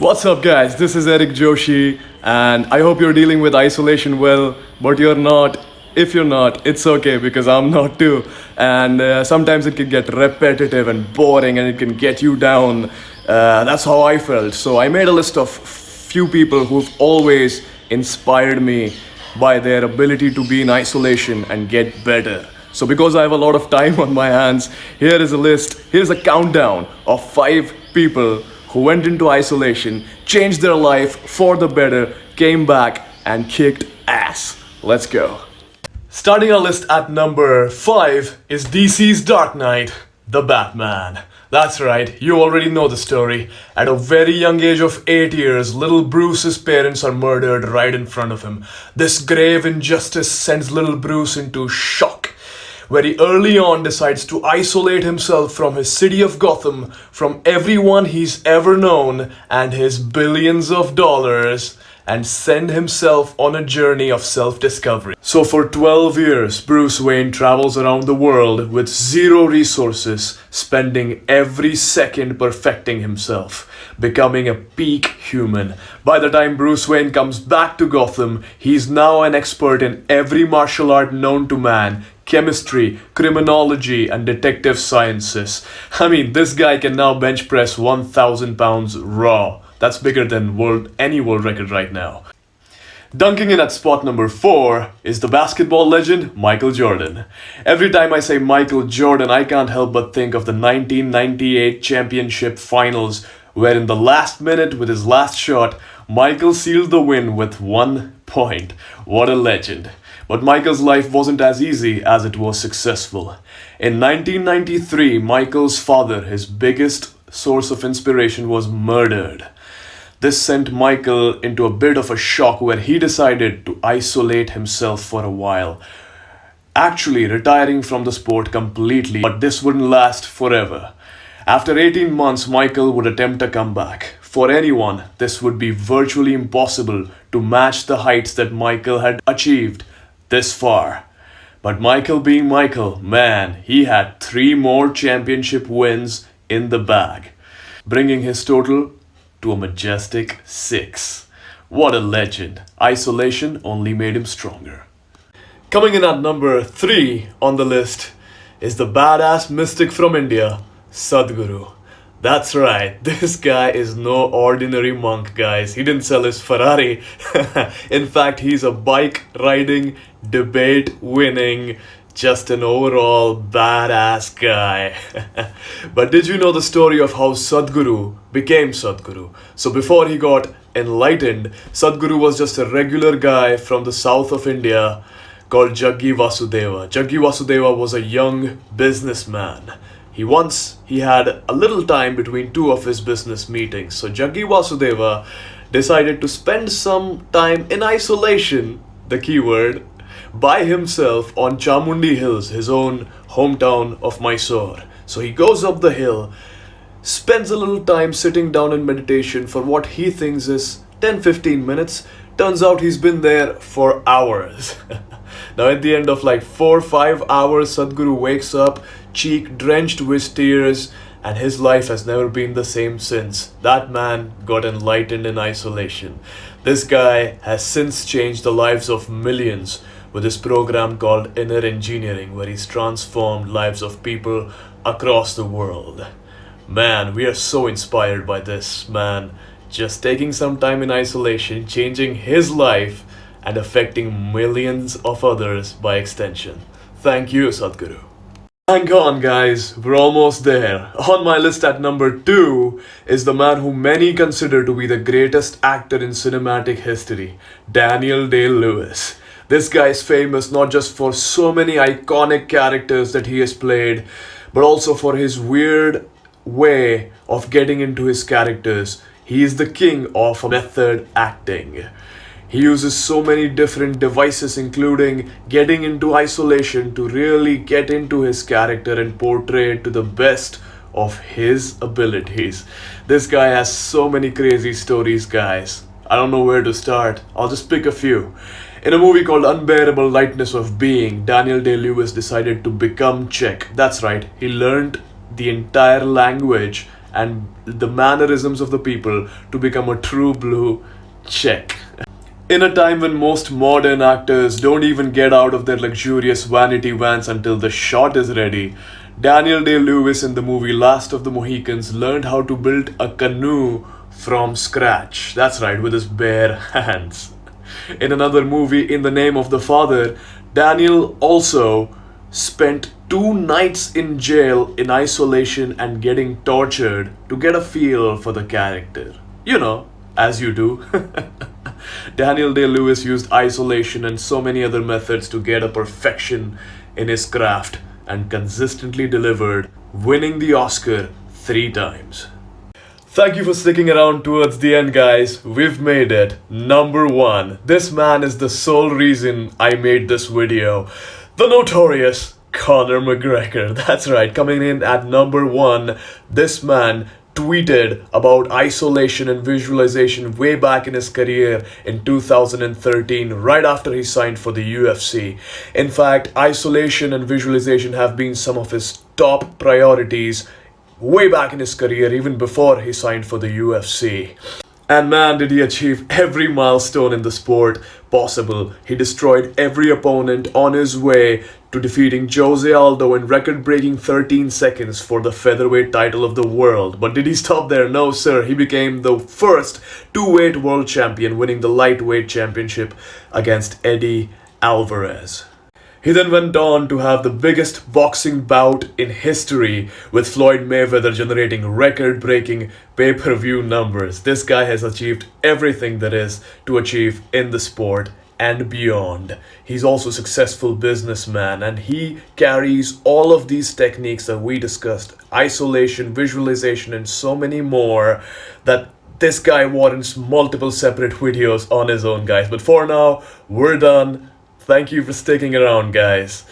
What's up, guys? This is Eric Joshi, and I hope you're dealing with isolation well, but you're not. If you're not, it's okay because I'm not too. And sometimes it can get repetitive and boring and it can get you down. That's how I felt. So I made a list of few people who've always inspired me by their ability to be in isolation and get better. So, because I have a lot of time on my hands, here is a list, here's a countdown of 5 people who went into isolation, changed their life for the better, came back, and kicked ass. Let's go. Starting our list at number 5 is DC's Dark Knight, the Batman. That's right, you already know the story. At a very young age of 8 years, little Bruce's parents are murdered right in front of him. This grave injustice sends little Bruce into shock, where he early on decides to isolate himself from his city of Gotham, from everyone he's ever known, and his billions of dollars, and send himself on a journey of self-discovery. So for 12 years, Bruce Wayne travels around the world with zero resources, spending every second perfecting himself, becoming a peak human. By the time Bruce Wayne comes back to Gotham, he's now an expert in every martial art known to man, chemistry, criminology, and detective sciences. I mean, this guy can now bench press 1,000 pounds raw. That's bigger than any world record right now. Dunking in at spot number 4 is the basketball legend Michael Jordan. Every time I say Michael Jordan, I can't help but think of the 1998 championship finals, where in the last minute with his last shot, Michael sealed the win with 1 point. What a legend. But Michael's life wasn't as easy as it was successful. In 1993, Michael's father, his biggest source of inspiration, was murdered. This sent Michael into a bit of a shock where he decided to isolate himself for a while, actually retiring from the sport completely, but this wouldn't last forever. After 18 months, Michael would attempt a comeback. For anyone, this would be virtually impossible to match the heights that Michael had achieved this far. But Michael being Michael, man, he had 3 more championship wins in the bag, bringing his total to a majestic 6. What a legend. Isolation only made him stronger. Coming in at number 3 on the list is the badass mystic from India, Sadhguru. That's right, this guy is no ordinary monk, guys. He didn't sell his Ferrari. In fact, he's a bike riding, debate winning, just an overall badass guy. But did you know the story of how Sadhguru became Sadhguru? So before he got enlightened, Sadhguru was just a regular guy from the south of India called Jaggi Vasudeva. Jaggi Vasudeva was a young businessman. He had a little time between 2 of his business meetings. So Jaggi Vasudeva decided to spend some time in isolation, the keyword, by himself on Chamundi Hills, his own hometown of Mysore. So he goes up the hill, spends a little time sitting down in meditation for what he thinks is 10-15 minutes. Turns out he's been there for hours. Now at the end of like 4-5 hours, Sadhguru wakes up, cheek drenched with tears, and his life has never been the same since. That man got enlightened in isolation. This guy has since changed the lives of millions with his program called Inner Engineering, where he's transformed lives of people across the world. Man, we are so inspired by this man. Just taking some time in isolation, changing his life, and affecting millions of others by extension. Thank you, Sadhguru. Hang on, guys, we're almost there. On my list at number 2 is the man who many consider to be the greatest actor in cinematic history, Daniel Day-Lewis. This guy is famous not just for so many iconic characters that he has played, but also for his weird way of getting into his characters. He is the king of method acting. He uses so many different devices, including getting into isolation, to really get into his character and portray it to the best of his abilities. This guy has so many crazy stories, guys. I don't know where to start. I'll just pick a few. In a movie called Unbearable Lightness of Being, Daniel Day-Lewis decided to become Czech. That's right, he learned the entire language and the mannerisms of the people to become a true blue check. In a time when most modern actors don't even get out of their luxurious vanity vans until the shot is ready, Daniel Day-Lewis in the movie Last of the Mohicans learned how to build a canoe from scratch. That's right, with his bare hands. In another movie, In the Name of the Father, Daniel also spent 2 nights in jail in isolation and getting tortured to get a feel for the character. You know, as you do. Daniel Day-Lewis used isolation and so many other methods to get a perfection in his craft and consistently delivered, winning the Oscar 3 times. Thank you for sticking around towards the end, guys. We've made it. Number 1. This man is the sole reason I made this video. The notorious Conor McGregor. That's right, coming in at number 1. This man tweeted about isolation and visualization way back in his career in 2013, right after he signed for the UFC. In fact, isolation and visualization have been some of his top priorities way back in his career, even before he signed for the UFC. And man, did he achieve every milestone in the sport possible. He destroyed every opponent on his way to defeating Jose Aldo in record-breaking 13 seconds for the featherweight title of the world. But did he stop there? No, sir. He became the first two-weight world champion, winning the lightweight championship against Eddie Alvarez. He then went on to have the biggest boxing bout in history, with Floyd Mayweather generating record-breaking pay-per-view numbers. This guy has achieved everything there is to achieve in the sport and beyond. He's also a successful businessman, and he carries all of these techniques that we discussed, isolation, visualization, and so many more, that this guy warrants multiple separate videos on his own, guys. But for now, we're done. Thank you for sticking around, guys.